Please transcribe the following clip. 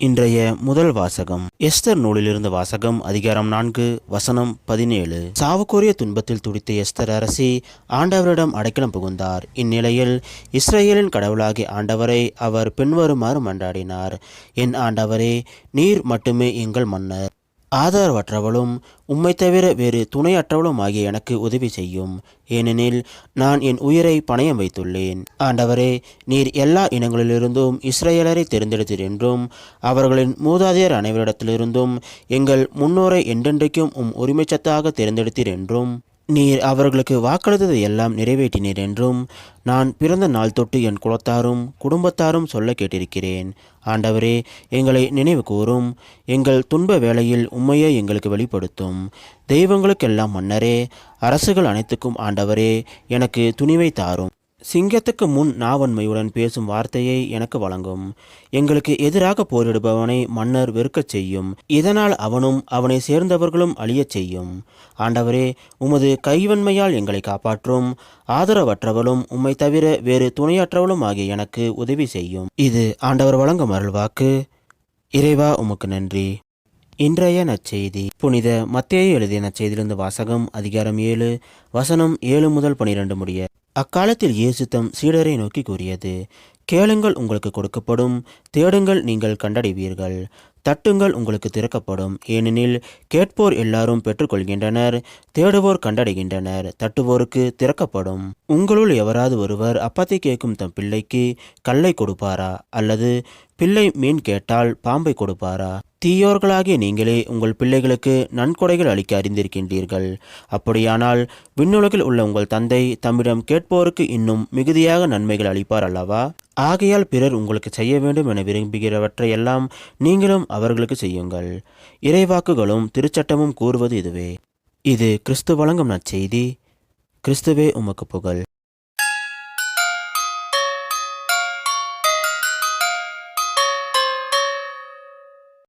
இன்றைய முதல் வாசகம் எஸ்தர் நூலிலிருந்து வாசகம். அதிகாரம் 4 வசனம் 17. சாவுக்குரிய துன்பத்தில் துடித்த எஸ்தர் அரசி ஆண்டவரிடம் அடைக்கலம் புகுந்தார். இந்நிலையில் இஸ்ரேலின் கடவுளாகிய ஆண்டவரை அவர் பின்வருமாறு மன்றாடினார். என் ஆண்டவரே, நீர் மட்டுமே எங்கள் மன்னர். ஆதரவற்றவளும் உம்மை தவிர வேறு துணையற்றவளும் ஆகிய எனக்கு உதவி செய்யும். ஏனெனில் நான் என் உயிரை பணயம் வைத்துள்ளேன். ஆண்டவரே, நீர் எல்லா இனங்களிலிருந்தும் இஸ்ரேலரை தெரிந்தெடுத்தீர் என்றும் அவர்களின் மூதாதையர் அனைவரிடத்திலிருந்தும் எங்கள் முன்னோரை என்றென்றைக்கும் உரிமைச்சத்தாக தெரிந்தெடுத்தீர் என்றும் நீர் அவர்களுக்கு வாக்களித்ததை எல்லாம் நிறைவேற்றினீர் என்றும் நான் பிறந்த நாள் தொட்டு என் குலத்தாரும் குடும்பத்தாரும் சொல்ல கேட்டிருக்கிறேன். ஆண்டவரே, எங்களை நினைவு கூறும். எங்கள் துன்ப வேளையில் உம்மையே எங்களுக்கு வெளிப்படுத்தும். தெய்வங்களுக்கெல்லாம் மன்னரே, அரசுகள் அனைத்துக்கும் ஆண்டவரே, எனக்கு துணிவை தாரும். சிங்கத்துக்கு முன் நாவன்மையுடன் பேசும் வார்த்தையை எனக்கு வழங்கும். எங்களுக்கு எதிராக போரிடுபவனை மன்னர் வெறுக்கச் செய்யும். இதனால் அவனும் அவனை சேர்ந்தவர்களும் அழியச் செய்யும். ஆண்டவரே, உமது கைவன்மையால் எங்களை காப்பாற்றும். ஆதரவற்றவளும் உம்மை தவிர வேறு துணையற்றவளும் ஆகிய எனக்கு உதவி செய்யும். இது ஆண்டவர் வழங்கும் அருள்வாக்கு. இறைவா, உமக்கு நன்றி. இன்றைய நற்செய்தி. புனித மத்தேயு எழுதிய நற்செய்தியிலிருந்து வாசகம். அதிகாரம் 7 வசனம் 7 முதல் 12 முடிய. அக்காலத்தில் இயேசு தம் சீடரை நோக்கி கூறியது: கேளுங்கள், உங்களுக்கு கொடுக்கப்படும். தேடுங்கள், நீங்கள் கண்டடைவீர்கள். தட்டுங்கள், உங்களுக்கு திறக்கப்படும். ஏனெனில் கேட்போர் எல்லாரும் பெற்றுக்கொள்கின்றனர், தேடுவோர் கண்டடைகின்றனர், தட்டுவோருக்கு திறக்கப்படும். உங்களுள் எவராது ஒருவர் அப்பத்தை கேட்கும் தம் பிள்ளைக்கு கல்லை கொடுப்பாரா? அல்லது பிள்ளை மீன் கேட்டால் பாம்பை கொடுப்பாரா? தீயோர்களாகிய நீங்களே உங்கள் பிள்ளைகளுக்கு நன்கொடைகள் அளிக்க அறிந்திருக்கின்றீர்கள். அப்படியானால் விண்ணுலகில் உள்ள உங்கள் தந்தை தம்மிடம் கேட்போருக்கு இன்னும் மிகுதியாக நன்மைகள் அளிப்பார் அல்லவா? ஆகையால் பிறர் உங்களுக்கு செய்ய வேண்டும் என விரும்புகிறவற்றை எல்லாம் நீங்களும் அவர்களுக்கு செய்யுங்கள். இறைவாக்குகளும் திருச்சட்டமும் கூறுவது இதுவே. இது கிறிஸ்து வழங்கும் நற்செய்தி. கிறிஸ்துவே, உமக்கு புகழ்.